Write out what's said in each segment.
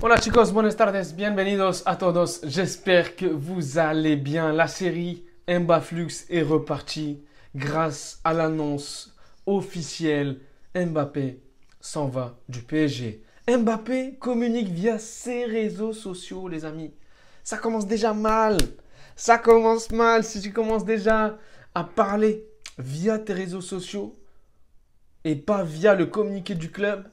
Hola chicos, buenas tardes, bienvenidos a todos. J'espère que vous allez bien. La série Mbaflux est repartie grâce à l'annonce officielle. Mbappé s'en va du PSG. Mbappé communique via ses réseaux sociaux, les amis. Ça commence déjà mal. Ça commence mal si tu commences déjà à parler via tes réseaux sociaux et pas via le communiqué du club.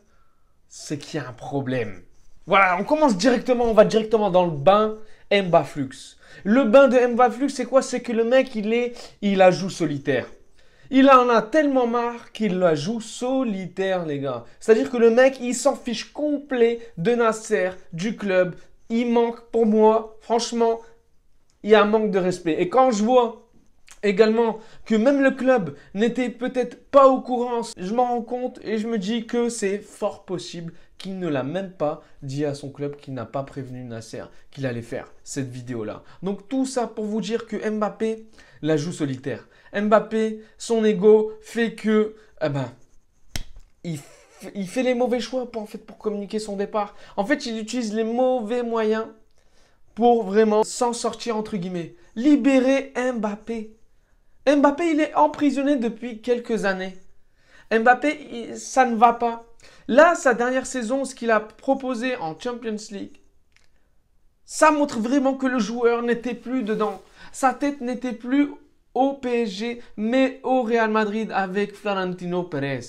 C'est qu'il y a un problème. Voilà, on va directement dans le bain Mbaflux. Le bain de Mbaflux, c'est quoi? C'est que le mec, il la joue solitaire. Il en a tellement marre qu'il la joue solitaire, les gars. C'est-à-dire que le mec, il s'en fiche complet de Nasser, du club. Il manque, pour moi, franchement, il y a un manque de respect. Et quand je vois également que même le club n'était peut-être pas au courant, je m'en rends compte et je me dis que c'est fort possible qu'il ne l'a même pas dit à son club, qu'il n'a pas prévenu Nasser qu'il allait faire cette vidéo-là. Donc tout ça pour vous dire que Mbappé la joue solitaire. Mbappé, son ego fait que il fait les mauvais choix pour communiquer son départ. En fait, il utilise les mauvais moyens pour vraiment s'en sortir entre guillemets. Libérer Mbappé. Mbappé, il est emprisonné depuis quelques années. Mbappé, ça ne va pas. Là, sa dernière saison, ce qu'il a proposé en Champions League, ça montre vraiment que le joueur n'était plus dedans. Sa tête n'était plus au PSG, mais au Real Madrid avec Florentino Pérez.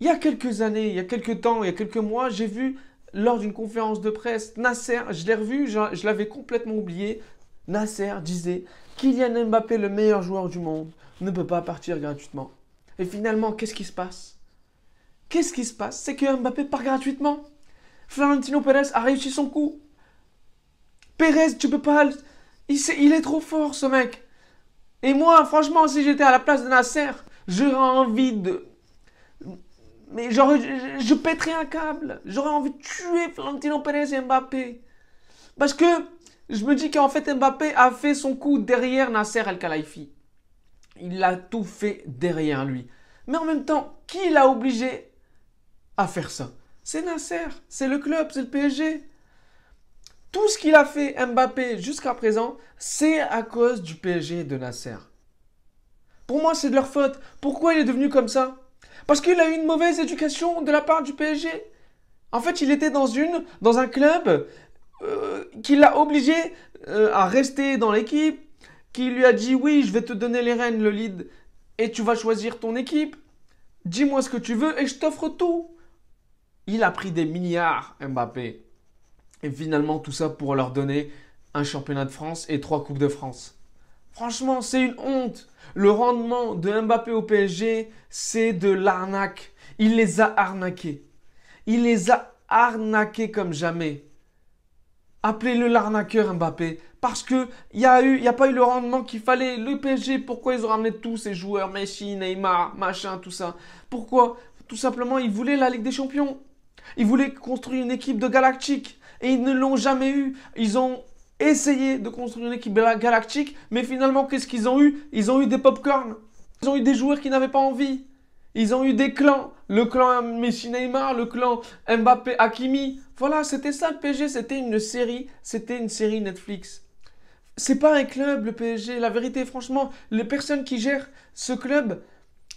Il y a quelques années, il y a quelques temps, il y a quelques mois, j'ai vu lors d'une conférence de presse, Nasser, je l'ai revu, je l'avais complètement oublié. Nasser disait Kylian Mbappé, le meilleur joueur du monde, ne peut pas partir gratuitement. Et finalement, qu'est-ce qui se passe? Qu'est-ce qui se passe? C'est que Mbappé part gratuitement. Florentino Pérez a réussi son coup. Pérez, tu peux pas... Il est trop fort, ce mec. Et moi, franchement, si j'étais à la place de Nasser, j'aurais envie de... Mais je pèterais un câble. J'aurais envie de tuer Florentino Pérez et Mbappé. Parce que je me dis qu'en fait, Mbappé a fait son coup derrière Nasser El-Khelaifi. Il a tout fait derrière lui. Mais en même temps, qui l'a obligé à faire ça? C'est Nasser, c'est le club, c'est le PSG. Tout ce qu'il a fait Mbappé jusqu'à présent, c'est à cause du PSG et de Nasser. Pour moi, c'est de leur faute. Pourquoi il est devenu comme ça? Parce qu'il a eu une mauvaise éducation de la part du PSG. En fait, il était dans un club qui l'a obligé à rester dans l'équipe, qui lui a dit oui, je vais te donner les rênes, le lead, et tu vas choisir ton équipe. Dis-moi ce que tu veux et je t'offre tout. Il a pris des milliards, Mbappé. Et finalement, tout ça pour leur donner un championnat de France et 3 Coupes de France. Franchement, c'est une honte. Le rendement de Mbappé au PSG, c'est de l'arnaque. Il les a arnaqués. Il les a arnaqués comme jamais. Appelez-le l'arnaqueur Mbappé. Parce qu'il n'y a pas eu le rendement qu'il fallait. Le PSG, pourquoi ils ont ramené tous ces joueurs, Messi, Neymar, machin, tout ça? Pourquoi? Tout simplement, ils voulaient la Ligue des Champions. Ils voulaient construire une équipe de galactique. Et ils ne l'ont jamais eu. Ils ont essayé de construire une équipe galactique. Mais finalement, qu'est-ce qu'ils ont eu? Ils ont eu des pop-corn. Ils ont eu des joueurs qui n'avaient pas envie. Ils ont eu des clans. Le clan Messi Neymar, le clan Mbappé Hakimi. Voilà, c'était ça le PSG. C'était une série. C'était une série Netflix. C'est pas un club, le PSG. La vérité, franchement, les personnes qui gèrent ce club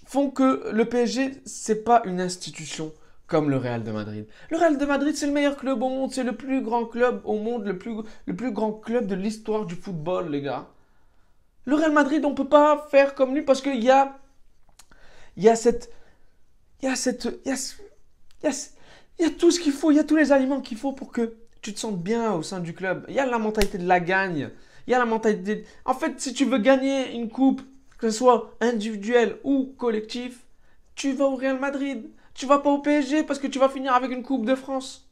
font que le PSG, c'est pas une institution comme le Real de Madrid. Le Real de Madrid, c'est le meilleur club au monde. C'est le plus grand club au monde. Le plus grand club de l'histoire du football, les gars. Le Real Madrid, on peut pas faire comme lui parce qu'il y a tout ce qu'il faut, il y a tous les aliments qu'il faut pour que tu te sentes bien au sein du club. Il y a la mentalité de la gagne. Il y a la mentalité... En fait, si tu veux gagner une coupe, que ce soit individuelle ou collectif, tu vas au Real Madrid. Tu vas pas au PSG parce que tu vas finir avec une coupe de France.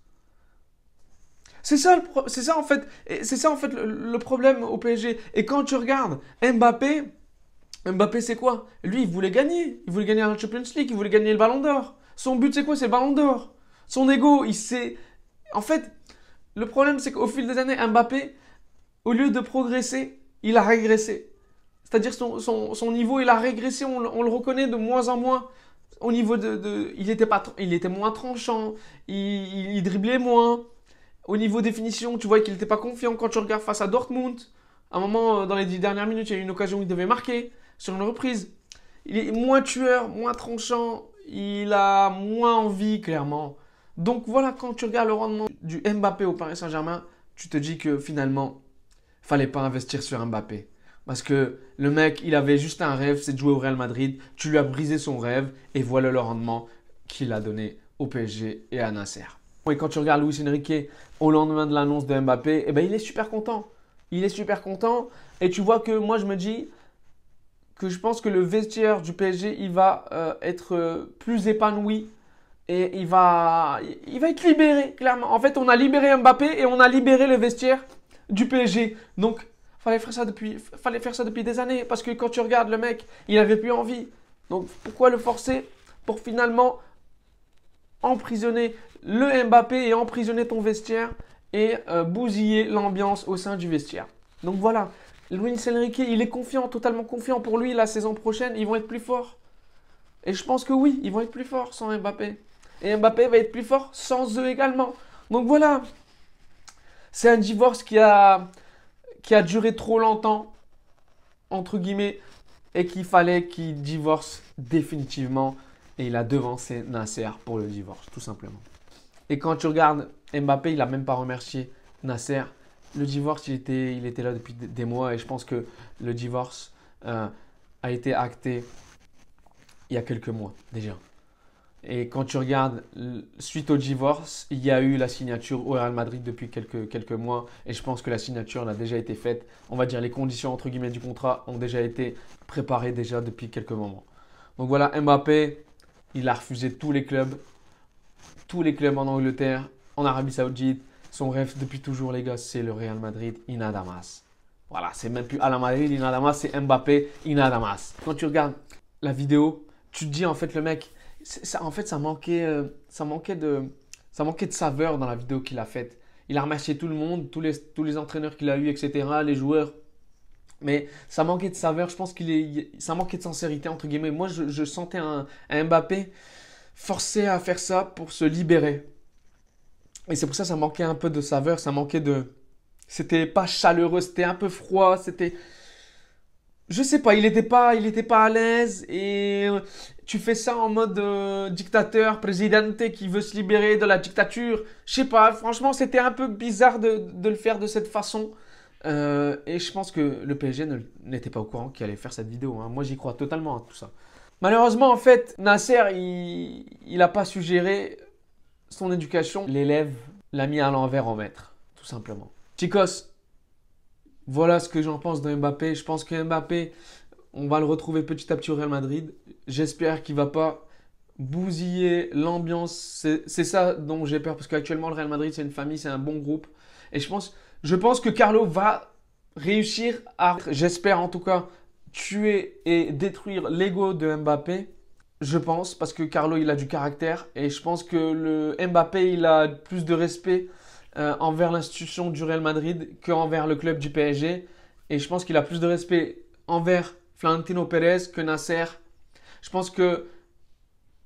C'est ça en fait le problème au PSG. Et quand tu regardes Mbappé c'est quoi? Lui, il voulait gagner. Il voulait gagner la Champions League, il voulait gagner le Ballon d'Or. Son but, c'est quoi? C'est le Ballon d'Or. Son ego, il s'est... En fait, le problème, c'est qu'au fil des années, Mbappé, au lieu de progresser, il a régressé. C'est-à-dire son niveau, il a régressé, on le reconnaît de moins en moins. Au niveau il était moins tranchant, il driblait moins. Au niveau définition, tu vois qu'il n'était pas confiant quand tu regardes face à Dortmund. À un moment, dans les 10 dernières minutes, il y a eu une occasion où il devait marquer sur une reprise. Il est moins tueur, moins tranchant. Il a moins envie, clairement. Donc voilà, quand tu regardes le rendement du Mbappé au Paris Saint-Germain, tu te dis que finalement, fallait pas investir sur Mbappé. Parce que le mec, il avait juste un rêve, c'est de jouer au Real Madrid. Tu lui as brisé son rêve et voilà le rendement qu'il a donné au PSG et à Nasser. Et quand tu regardes Luis Enrique au lendemain de l'annonce de Mbappé, eh ben, il est super content. Il est super content. Et tu vois que moi, je me dis que je pense que le vestiaire du PSG, il va être plus épanoui. Et il va être libéré, clairement. En fait, on a libéré Mbappé et on a libéré le vestiaire du PSG. Donc, fallait faire ça depuis des années. Parce que quand tu regardes le mec, il n'avait plus envie. Donc, pourquoi le forcer pour finalement emprisonner le Mbappé et emprisonner ton vestiaire et bousiller l'ambiance au sein du vestiaire. Donc voilà, Luis Enrique, il est confiant, totalement confiant pour lui. La saison prochaine, ils vont être plus forts. Et je pense que oui, ils vont être plus forts sans Mbappé. Et Mbappé va être plus fort sans eux également. Donc voilà, c'est un divorce qui a duré trop longtemps, entre guillemets, et qu'il fallait qu'il divorce définitivement. Et il a devancé Nasser pour le divorce, tout simplement. Et quand tu regardes Mbappé, il n'a même pas remercié Nasser. Le divorce, il était là depuis des mois et je pense que le divorce a été acté il y a quelques mois déjà. Et quand tu regardes, suite au divorce, il y a eu la signature au Real Madrid depuis quelques mois. Et je pense que la signature a déjà été faite. On va dire les conditions entre guillemets du contrat ont déjà été préparées déjà depuis quelques moments. Donc voilà, Mbappé, il a refusé tous les clubs en Angleterre, en Arabie Saoudite. Son rêve depuis toujours, les gars, c'est le Real Madrid, y nada más. Voilà, c'est même plus Al Madrid, y nada más, c'est Mbappé, y nada más. Quand tu regardes la vidéo, tu te dis en fait le mec, ça manquait de saveur dans la vidéo qu'il a faite. Il a remercié tout le monde, tous les entraîneurs qu'il a eu, etc., les joueurs. Mais ça manquait de saveur, je pense ça manquait de sincérité, entre guillemets. Moi, je sentais un Mbappé forcé à faire ça pour se libérer. Et c'est pour ça que ça manquait un peu de saveur, c'était pas chaleureux, c'était un peu froid, je sais pas, il était pas à l'aise et tu fais ça en mode dictateur, présidente qui veut se libérer de la dictature. Je sais pas, franchement, c'était un peu bizarre de le faire de cette façon. Et je pense que le PSG n'était pas au courant qu'il allait faire cette vidéo, hein. Moi, j'y crois totalement à tout ça. Malheureusement, en fait, Nasser, il n'a pas su gérer son éducation. L'élève l'a mis à l'envers en maître, tout simplement. Chicos, voilà ce que j'en pense de Mbappé. Je pense que Mbappé, on va le retrouver petit à petit au Real Madrid. J'espère qu'il ne va pas bousiller l'ambiance. C'est ça dont j'ai peur parce qu'actuellement, le Real Madrid, c'est une famille, c'est un bon groupe. Et je pense que Carlo va réussir à, j'espère en tout cas, tuer et détruire l'ego de Mbappé. Je pense, parce que Carlo, il a du caractère. Et je pense que le Mbappé, il a plus de respect envers l'institution du Real Madrid qu'envers le club du PSG. Et je pense qu'il a plus de respect envers Florentino Pérez que Nasser. Je pense que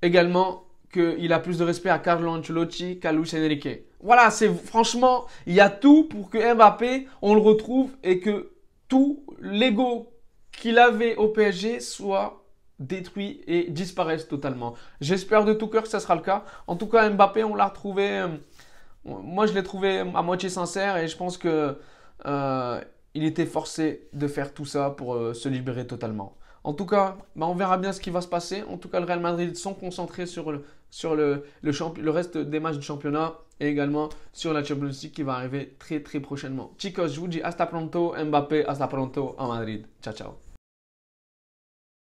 également qu'il a plus de respect à Carlo Ancelotti qu'à Luis Enrique. Voilà, franchement, il y a tout pour que Mbappé, on le retrouve et que tout l'ego qu'il avait au PSG soit détruit et disparaisse totalement. J'espère de tout cœur que ça sera le cas. En tout cas, Mbappé, on l'a retrouvé. Moi, je l'ai trouvé à moitié sincère et je pense que il était forcé de faire tout ça pour se libérer totalement. En tout cas, on verra bien ce qui va se passer. En tout cas, le Real Madrid sont concentrés sur le reste des matchs du championnat et également sur la Champions League qui va arriver très très prochainement. Chicos, je vous dis hasta pronto, Mbappé, hasta pronto à Madrid. Ciao, ciao.